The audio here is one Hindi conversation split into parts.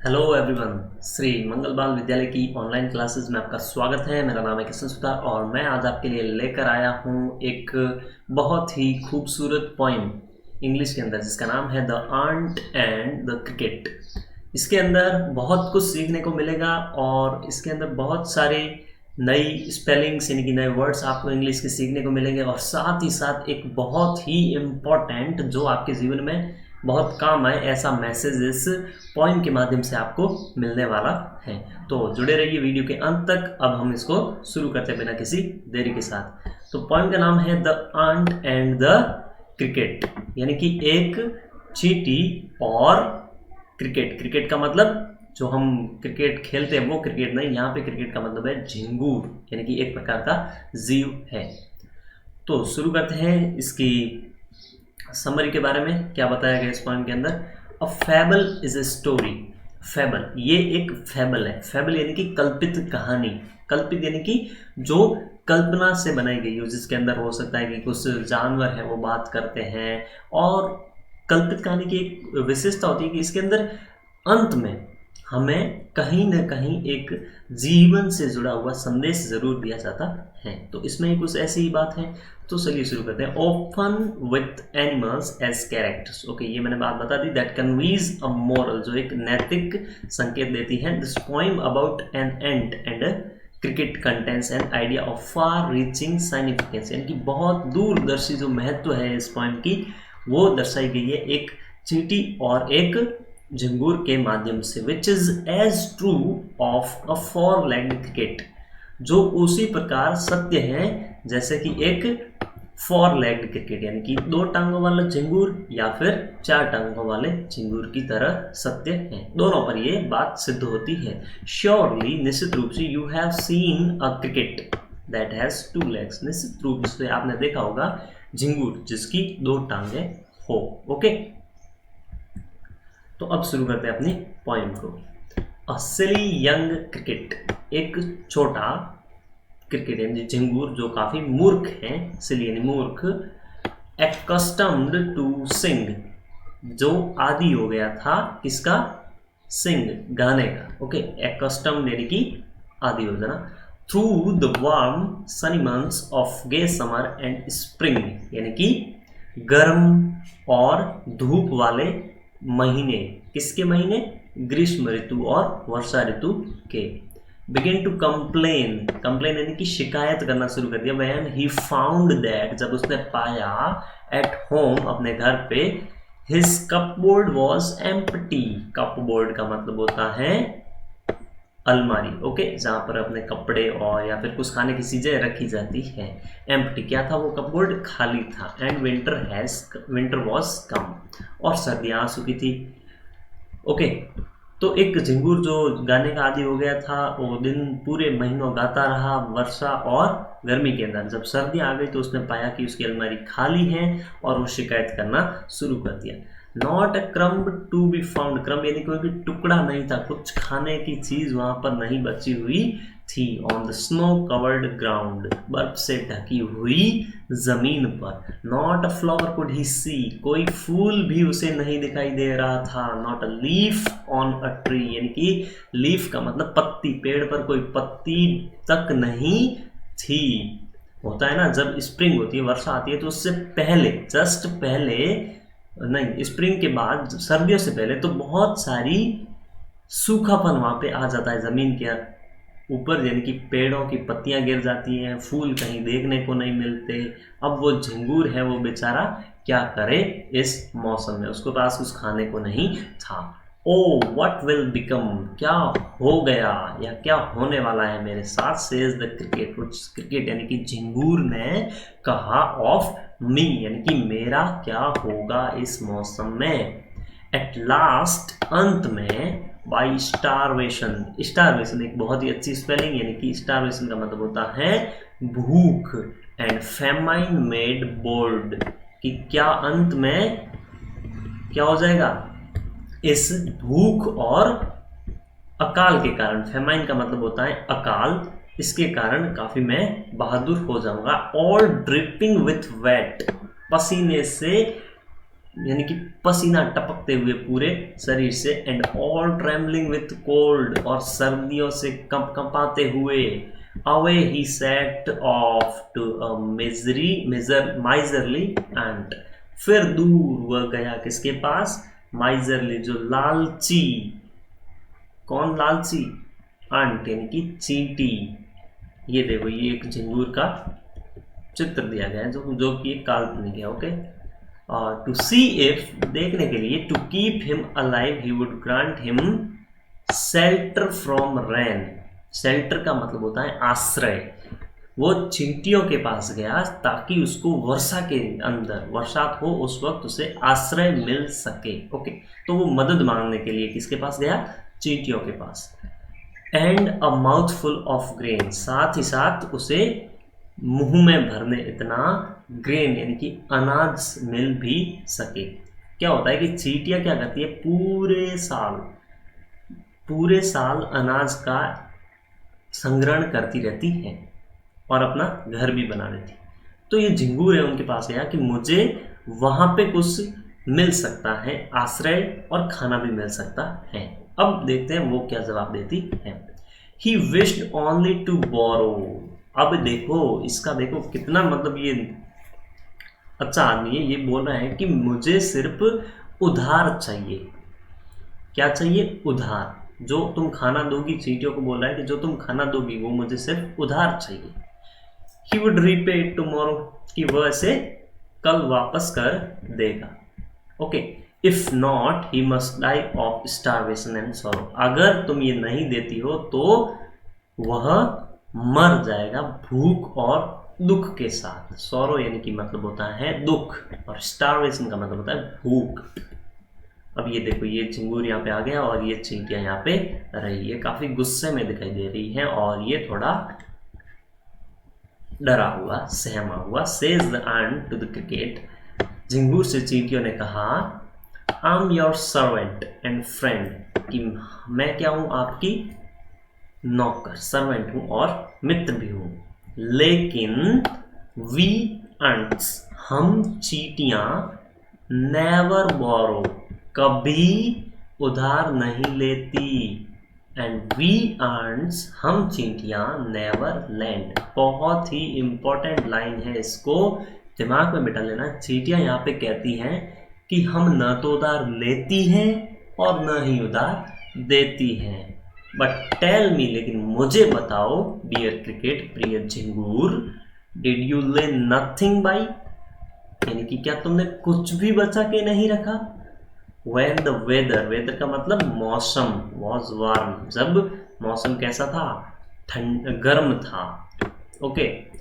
Hello everyone. श्री मंगल बाल विद्यालय की ऑनलाइन क्लासेस में आपका स्वागत है। मेरा नाम है किशन सुतार और मैं आज आपके लिए लेकर आया हूँ एक बहुत ही खूबसूरत पोइम इंग्लिश के अंदर जिसका नाम है the ant and the cricket. इसके अंदर बहुत कुछ सीखने को मिलेगा और इसके अंदर बहुत सारे नई स्पेलिंग्स यानी कि नए वर्ड्स आपको इंग्लिश के सीखने को मिलेंगे और साथ ही साथ एक बहुत ही इम्पोर्टेंट जो आपके जीवन में बहुत काम आए ऐसा मैसेज इस पोइम के माध्यम से आपको मिलने वाला है। तो जुड़े रहिए वीडियो के अंत तक। अब हम इसको शुरू करते हैं बिना किसी देरी के साथ। तो पोइम का नाम है the ant and the cricket, यानी कि एक चींटी और क्रिकेट। क्रिकेट का मतलब जो हम क्रिकेट खेलते हैं वो क्रिकेट नहीं, यहाँ पे क्रिकेट का मतलब है झिंगूर, यानी कि एक प्रकार का जीव है। तो शुरू करते हैं इसकी समरी के बारे में। क्या बताया गया इस पॉइंट के अंदर? अ फैबल इज ए स्टोरी। फैबल ये एक फैबल है। फैबल यानी कि कल्पित कहानी। कल्पित यानी कि जो कल्पना से बनाई गई हो, जिसके अंदर हो सकता है कि कुछ जानवर है वो बात करते हैं। और कल्पित कहानी की एक विशेषता होती है कि इसके अंदर अंत में हमें कहीं ना कहीं एक जीवन से जुड़ा हुआ संदेश जरूर दिया जाता है। तो इसमें कुछ ऐसी ही बात है। तो चलिए शुरू करते हैं। Open with animals as characters. Okay, ये मैंने बात बता दी। दैट कन्वीज अ मोरल, जो एक नैतिक संकेत देती है। This poem about an ant and cricket contains an idea of far reaching significance, यानी कि बहुत दूरदर्शी जो महत्व है इस पॉइंट की वो दर्शाई गई है एक चींटी और एक झिंगूर के माध्यम से। Which is as true of a four legged cricket, जो उसी प्रकार सत्य है जैसे कि एक फोर लेग्ड क्रिकेट, यानी कि दो टांगों वाला झिंगूर या फिर चार टांगों वाले झिंगूर की तरह सत्य है। दोनों पर ये बात सिद्ध होती है। श्योरली, निश्चित रूप से, you have seen a cricket that has two legs. निश्चित रूप से आपने देखा होगा झिंगूर जिसकी दो टांगे हो। ओके, तो अब शुरू करते हैं अपनी पोइम को। अ सिली यंग क्रिकेट, एक छोटा क्रिकेट यानी झिंगूर जो काफी मूर्ख है। सिली यानी मूर्ख। एक्कस्टम्ड टू सिंग, जो आदी हो गया था किसका? सिंग, गाने का। ओके, एक्कस्टम्ड यानी कि आदी हो जाना। Through the warm sunny months of gay summer and spring, यानी कि गर्म और धूप वाले महीने। किसके महीने? ग्रीष्म ऋतु और वर्षा ऋतु के। बिगिन टू कंप्लेन, कंप्लेन यानी कि शिकायत करना शुरू कर दिया। व्हेन ही फाउंड दैट, जब उसने पाया, एट होम, अपने घर पे, his cupboard was empty. Cupboard का मतलब होता है अलमारी। ओके, जहां पर अपने कपड़े और या फिर कुछ खाने की चीजें रखी जाती है। एम्प्टी क्या था? वो कपबोर्ड खाली था। एंड विंटर वॉज कम, और सर्दियां आ चुकी थी। ओके, तो एक झिंगूर जो गाने का आदी हो गया था वो दिन पूरे महीनों गाता रहा वर्षा और गर्मी के अंदर। जब सर्दी आ गई तो उसने पाया कि उसकी अलमारी खाली है और वो शिकायत करना शुरू कर दिया। Not a crumb to be found. Crumb यानी कोई भी टुकड़ा नहीं था, कुछ खाने की चीज वहां पर नहीं बची हुई थी। On the snow covered ground, बर्फ से ढकी हुई जमीन पर। Not a flower could he see, कोई फूल भी उसे नहीं दिखाई दे रहा था। Not a leaf on a tree, यानी कि लीफ का मतलब पत्ती, पेड़ पर कोई पत्ती तक नहीं थी। होता है ना, जब स्प्रिंग होती है, वर्षा आती है, तो उससे पहले, जस्ट पहले नहीं, स्प्रिंग के बाद, सर्दियों से पहले तो बहुत सारी सूखापन वहां पे आ जाता है जमीन के ऊपर, यानी कि पेड़ों की पत्तियां गिर जाती हैं, फूल कहीं देखने को नहीं मिलते। अब वो झिंगूर है, वो बेचारा क्या करे इस मौसम में? उसके पास कुछ खाने को नहीं था। ओ व्हाट विल बिकम, क्या हो गया या क्या होने वाला है मेरे साथ? सेज द क्रिकेट, क्रिकेट यानी कि झिंगूर ने कहा, ऑफ मी, यानी कि मेरा क्या होगा इस मौसम में। एट लास्ट, अंत में, बाई स्टारवेशन। स्टारवेशन एक बहुत ही अच्छी स्पेलिंग, यानी कि स्टारवेशन का मतलब होता है भूख। एंड फेमाइन मेड बोल्ड, कि क्या अंत में क्या हो जाएगा? इस भूख और अकाल के कारण, फेमाइन का मतलब होता है अकाल, इसके कारण काफी मैं बहादुर हो जाऊंगा। ऑल ड्रिपिंग विथ वेट, पसीने से यानी कि पसीना टपकते हुए पूरे शरीर से, and all trembling with cold, और सर्दियों से कंपकंपाते हुए, away he set off to a miserly ant, फिर दूर वह गया किसके पास, माइजरली जो लालची, कौन लालची, आंट यानी कि चींटी। ये देखो ये एक झिंगूर का चित्र दिया गया है जो कि एक काल्पनिक है। ओके, टू सी इफ, देखने के लिए, to keep him alive he would grant him shelter from rain. Shelter का मतलब होता है आश्रय। वो चींटियों के पास गया ताकि उसको वर्षा के अंदर, वर्षात हो उस वक्त उसे आश्रय मिल सके। ओके, तो वो मदद मांगने के लिए किसके पास गया, चींटियों के पास। And a mouthful of grain, साथ ही साथ उसे मुंह में भरने इतना ग्रेन यानी कि अनाज मिल भी सके। क्या होता है कि चींटियां क्या करती है, पूरे साल अनाज का संग्रहण करती रहती है और अपना घर भी बना लेती। तो ये झिंगूर है उनके पास गया कि मुझे वहां पे कुछ मिल सकता है, आश्रय और खाना भी मिल सकता है। अब देखते हैं वो क्या जवाब देती है। He wished only to borrow. अब देखो इसका, देखो कितना मतलब ये अच्छा आदमी है। ये बोल रहा है कि मुझे सिर्फ उधार चाहिए। क्या चाहिए, उधार। जो तुम खाना दोगी, चींटियों को बोल रहा है कि जो तुम खाना दोगी वो मुझे सिर्फ उधार चाहिए। He would repay it tomorrow, कि वह इसे कल वापस कर देगा। Okay, if not he must die of starvation and sorrow. अगर तुम ये नहीं देती हो तो वह मर जाएगा भूख और दुख के साथ। सॉरो यानी कि मतलब होता है दुख, और स्टारवेशन का मतलब होता है भूख। अब ये देखो ये झिंगूर यहाँ पे आ गया और ये चींटियां यहाँ पे रही है, काफी गुस्से में दिखाई दे रही है और ये थोड़ा डरा हुआ, सहमा हुआ। Says the ant to the cricket, झिंगूर से चींटियों ने कहा, I am your servant and friend, कि मैं क्या हूं, आपकी नौकर, सर्वेंट हूं और मित्र भी हूं। लेकिन वी एंट्स, हम चींटियां, नेवर बोरो, कभी उधार नहीं लेती। एंड वी एंट्स, हम चींटियां, नेवर लैंड। बहुत ही इंपॉर्टेंट लाइन है, इसको दिमाग में बिठा लेना। चींटियां यहाँ पे कहती हैं कि हम न तो उधार लेती हैं और न ही उधार देती हैं। बट टेल मी, लेकिन मुझे बताओ, डियर क्रिकेट, प्रिय झिंगूर, डिड यू ले नथिंग बाई, यानी कि क्या तुमने कुछ भी बचा के नहीं रखा। When the weather का मतलब मौसम, was warm, जब मौसम कैसा था, गर्म था। ओके,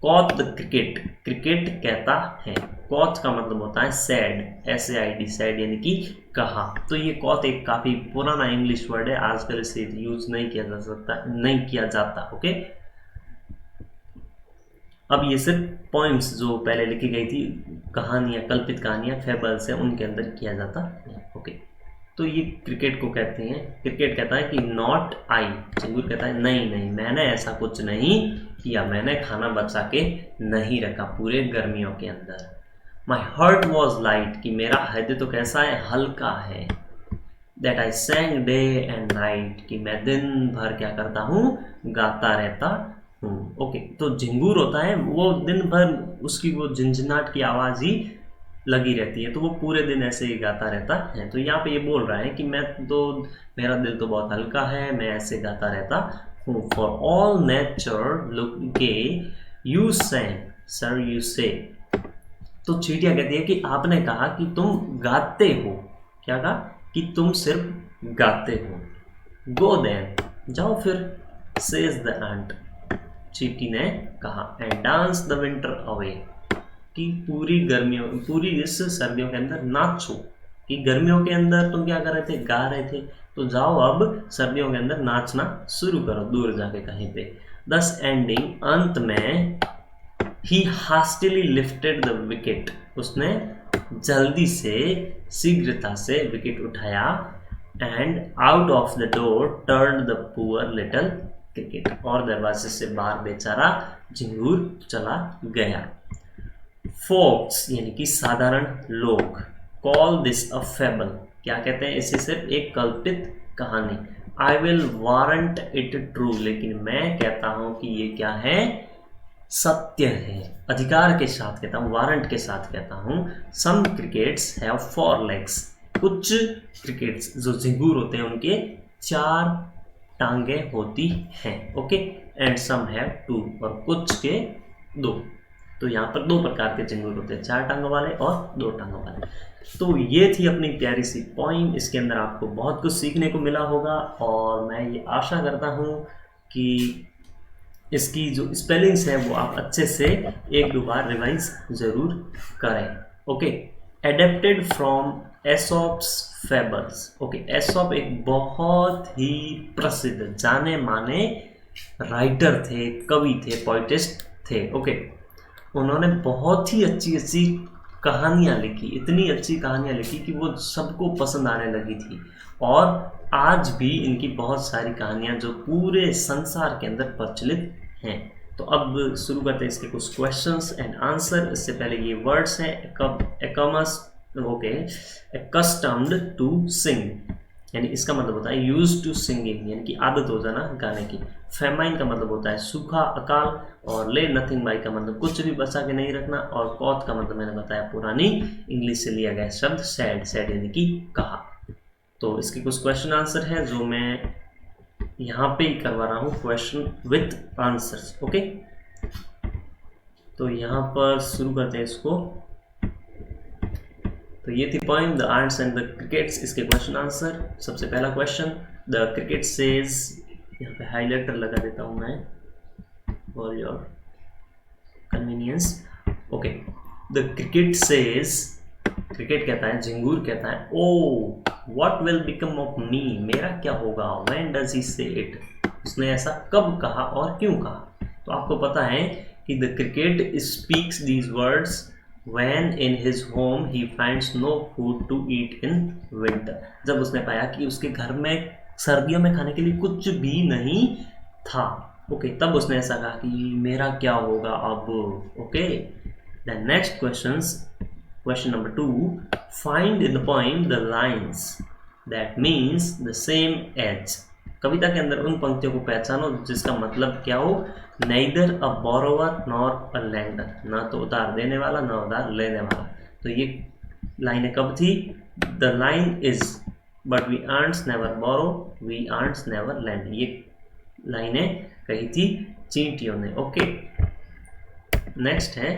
कॉथ द क्रिकेट, क्रिकेट कहता है। कॉथ का मतलब होता है सैड, SAID, सैड यानी कि कहा। तो ये कॉथ एक काफी पुराना इंग्लिश वर्ड है, आजकल इसे यूज नहीं किया जा सकता, नहीं किया जाता। ओके, अब ये सिर्फ पॉइंट्स जो पहले लिखी गई थी, कहानियां, कल्पित कहानियां, फेबल्स है, उनके अंदर किया जाता है। ओके, तो ये क्रिकेट को कहते हैं, क्रिकेट कहता है कि नॉट आई, झिंगूर कहता है नहीं नहीं, मैंने ऐसा कुछ नहीं किया, मैंने खाना बचा के नहीं रखा पूरे गर्मियों के अंदर। माई हार्ट वॉज लाइट, कि मेरा हृदय तो कैसा है, हल्का है। That I सैंग day and night, कि मैं दिन भर क्या करता हूँ, गाता रहता हूँ। ओके, तो झिंगूर होता है वो दिन भर उसकी वो झिंझनाट की आवाज ही लगी रहती है, तो वो पूरे दिन ऐसे ही गाता रहता है। तो यहाँ पे ये बोल रहा है कि मैं तो, मेरा दिल तो बहुत हल्का है, मैं ऐसे गाता रहता हूँ। फॉर ऑल नेचर लुक के यू सैंग सर यू से। तो चींटियां कहती है कि आपने कहा कि तुम गाते हो। क्या कहा, कि तुम सिर्फ गाते हो। गो देन, जाओ फिर। सेज द एंट, चींटी ने कहा। And dance the winter away, कि पूरी गर्मियों, पूरी इस सर्दियों के अंदर नाचो। कि गर्मियों के अंदर तुम क्या कर रहे थे, गा रहे थे, तो जाओ अब सर्दियों के अंदर नाचना शुरू करो, दूर जाके कहीं पे। दस एंडिंग, अंत में, ही हास्टिली लिफ्टेड द विकेट, उसने जल्दी से, शीघ्रता से विकेट उठाया। And out of the door turn the poor little cricket, और दरवाजे से बाहर बेचारा झिंगूर चला गया। फोक्स यानी कि साधारण लोग, कॉल दिस अ फेबल, क्या कहते हैं इसे, सिर्फ एक कल्पित कहानी। I will warrant it true, लेकिन मैं कहता हूं कि ये क्या है, सत्य है। अधिकार के साथ कहता हूं, वारंट के साथ कहता हूं। सम क्रिकेट्स हैव 4 legs, कुछ क्रिकेट्स जो झिंगूर होते हैं उनके 4 टांगे होती हैं, ओके। एंड सम हैव 2, और कुछ के 2। तो यहाँ पर 2 प्रकार के झिंगूर होते हैं, 4 टांगों वाले और 2 टांगों वाले। तो ये थी अपनी प्यारी सी पोइम। इसके अंदर आपको बहुत कुछ सीखने को मिला होगा, और मैं ये आशा करता हूँ कि इसकी जो स्पेलिंग्स है वो आप अच्छे से 1-2 बार रिवाइज जरूर करें, okay. Adapted from Aesop's fables, okay. Aesop एक बहुत ही प्रसिद्ध जाने माने राइटर थे, कवि थे, पोइटिस्ट थे, ओके। उन्होंने बहुत ही अच्छी अच्छी कहानियाँ लिखी, इतनी अच्छी कहानियाँ लिखी कि वो सबको पसंद आने लगी थी, और आज भी इनकी बहुत सारी कहानियाँ जो पूरे संसार के अंदर प्रचलित हैं। तो अब शुरू करते हैं इसके कुछ क्वेश्चंस एंड आंसर। इससे पहले ये वर्ड्स हैं, एकमस, ओके, accustomed टू सिंग, यानी इसका मतलब होता है यूज टू सिंगिंग, यानी कि आदत हो जाना गाने की। फेमाइन का मतलब होता है सूखा, अकाल, और ले नथिंग बाय का मतलब कुछ भी बचा के नहीं रखना, और कॉथ का मतलब मैंने बताया पुरानी इंग्लिश से लिया गया शब्द सैड, सैड यानी कि कहा। तो इसके कुछ क्वेश्चन आंसर है जो मैं यहाँ पे ही करवा रहा हूँ, क्वेश्चन विथ आंसर्स, ओके। तो यहाँ पर शुरू करते हैं इसको। तो ये थी poem the ants and the crickets, इसके क्वेश्चन आंसर। सबसे पहला क्वेश्चन, द क्रिकेट सेज, यहाँ पे हाईलाइटर लगा देता हूँ मैं for your convenience, okay. The cricket says, cricket कहता है, झिंगूर कहता है, oh what will become of me, मेरा क्या होगा। व्हेन डज ही से इट, उसने ऐसा कब कहा और क्यों कहा। तो आपको पता है कि the cricket speaks these words when in his home he finds no food to eat in winter, जब उसने पाया कि उसके घर में सर्दियों में खाने के लिए कुछ भी नहीं था, ओके, तब उसने ऐसा कहा कि मेरा क्या होगा अब, okay. Then next question number 2, find in the poem the lines that means the same as, कविता के अंदर उन पंक्तियों को पहचानो जिसका मतलब क्या हो, neither a borrower nor a lender, ना तो उधार देने वाला ना उधार लेने वाला। तो ये लाइनें कब थी, the line is but we ants never borrow, we ants never lend, ये लाइनें कही थी चींटियों ने, ओके। नेक्स्ट है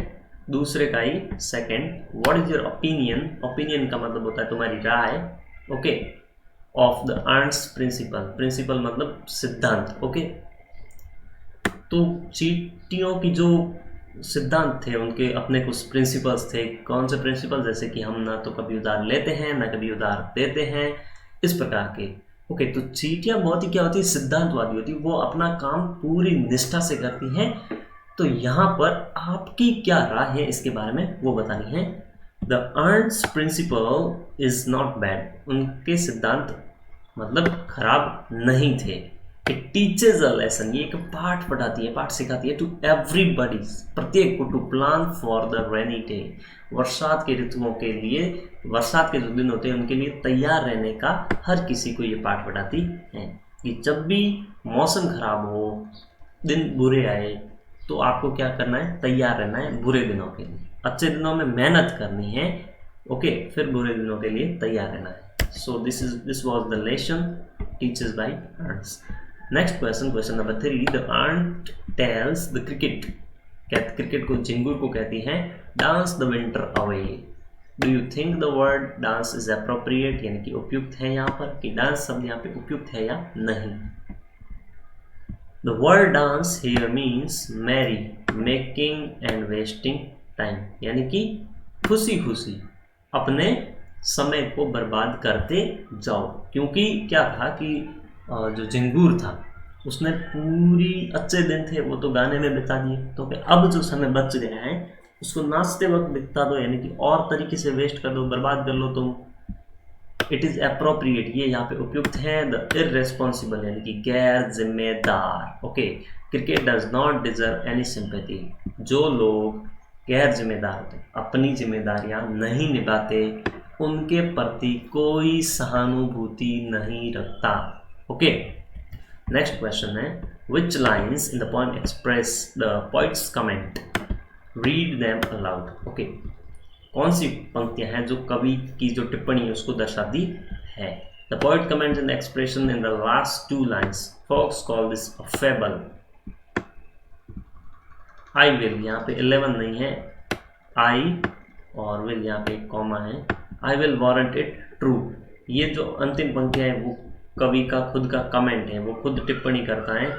दूसरे का ही second, what is your opinion, opinion का मतलब होता है तुम्हारी राय, okay, of the ants principle, principle मतलब सिद्धांत, ओके। तो चींटियों की जो सिद्धांत थे उनके अपने कुछ प्रिंसिपल्स थे। कौन से प्रिंसिपल, जैसे कि हम ना तो कभी उधार लेते हैं ना कभी उधार देते हैं, इस प्रकार के, ओके। तो चींटियां बहुत ही क्या होती है, सिद्धांतवादी होती है, वो अपना काम पूरी निष्ठा से करती हैं। तो यहाँ पर आपकी क्या राय है इसके बारे में वो बतानी है। द अर्न्स प्रिंसिपल इज नॉट बैड, उनके सिद्धांत मतलब खराब नहीं थे। इट टीचेज अ लेसन, ये एक पाठ पढ़ाती है, पाठ सिखाती है, टू एवरीबडी, प्रत्येक को, to plan for the rainy day, बरसात के ऋतुओं के लिए, बरसात के जो दिन होते हैं उनके लिए तैयार रहने का हर किसी को ये पाठ पढ़ाती है कि जब भी मौसम खराब हो, दिन बुरे आए, तो आपको क्या करना है, तैयार रहना है बुरे दिनों के लिए। अच्छे दिनों में मेहनत करनी है, ओके, फिर बुरे दिनों के लिए तैयार रहना है। So this was the lesson teachers by ants. Next question number 3, the ant tells the cricket, cricket को झिंगूर को कहती हैं, dance the winter away. Do you think the word dance is appropriate, यानी कि उपयुक्त है यहाँ पर, कि डांस शब्द यहाँ पे उपयुक्त है या नहीं। The word dance here means merry, making and wasting time, यानी कि खुशी खुशी अपने समय को बर्बाद करते जाओ। क्योंकि क्या था कि जो झिंगूर था उसने पूरी अच्छे दिन थे वो तो गाने में बिता दिए, तो अब जो समय बच गया है उसको नाचते वक्त बिता दो, यानी कि और तरीके से वेस्ट कर दो, बर्बाद कर लो तुम। इट इज अप्रोप्रिएट, ये यहाँ पे उपयुक्त है। द इररेस्पॉन्सिबल, यानी कि गैर जिम्मेदार, okay. Cricket does not deserve any sympathy, जो लोग गैर जिम्मेदार होते, अपनी जिम्मेदारियां नहीं निभाते, उनके प्रति कोई सहानुभूति नहीं रखता। ओके, नेक्स्ट क्वेश्चन है which lines in the poem express the poet's comment, read them aloud. Okay, कौन सी पंक्तियां हैं जो कवि की जो टिप्पणी है उसको दर्शाती है। The poet comments in the expression in the last two lines, folks call this a fable. I will, यहाँ पे 11 नहीं है, आई और विल यहाँ पे कॉमा है। I will warrant it true, ये जो अंतिम पंक्तियां है वो कवि का खुद का कमेंट है, वो खुद टिप्पणी करता है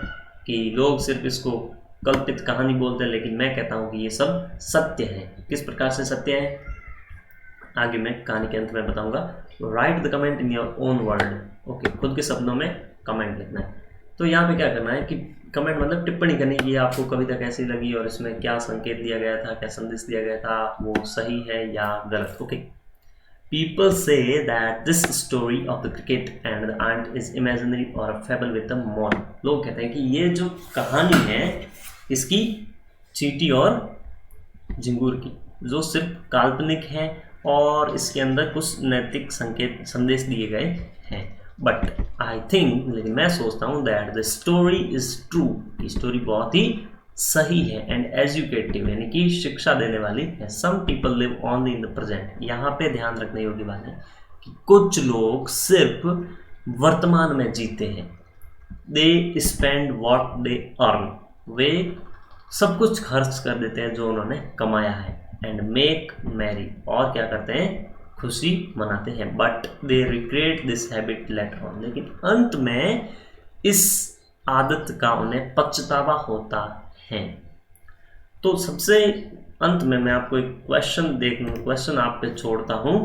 कि लोग सिर्फ इसको कल्पित कहानी बोलते हैं, लेकिन मैं कहता हूँ कि ये सब सत्य है। किस प्रकार से सत्य है आगे मैं कहानी के अंत में बताऊंगा। Right the comment in your own word. Okay, खुद के शब्दों में कमेंट लिखना है। तो यहाँ पे क्या करना है कि कमेंट मतलब टिप्पणी करनी कि आपको कविता कैसी लगी और इसमें क्या संकेत दिया गया था, क्या संदेश दिया गया था, वो सही है या गलत। Okay, people say that this story of the cricket and the ant is imaginary और a fable with a moral. लोग कहते हैं कि ये जो कहानी है इसकी चींटी और झिंगूर की, जो सिर्फ काल्पनिक है और इसके अंदर कुछ नैतिक संकेत संदेश दिए गए हैं। बट आई थिंक, लेकिन मैं सोचता हूँ that the story is true, story बहुत ही सही है एंड एजुकेटिव, यानी कि शिक्षा देने वाली है। Some people live only in the present, यहाँ पे ध्यान रखने योग्य बात है कि कुछ लोग सिर्फ वर्तमान में जीते हैं। They spend what they earn, वे सब कुछ खर्च कर देते हैं जो उन्होंने कमाया है। एंड मेक मैरी, और क्या करते हैं, खुशी मनाते हैं। But they regret this habit later on, लेकिन अंत में इस आदत का उन्हें पछतावा होता है। तो सबसे अंत में मैं आपको एक क्वेश्चन आप पे छोड़ता हूं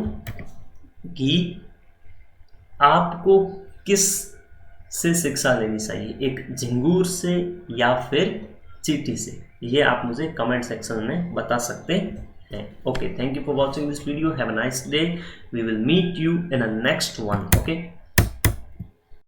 कि आपको किस से शिक्षा लेनी चाहिए, एक झिंगूर से या फिर चींटी से, ये आप मुझे कमेंट सेक्शन में बता सकते हैं। Okay, thank you for watching this video. Have a nice day. We will meet you in a next one. Okay.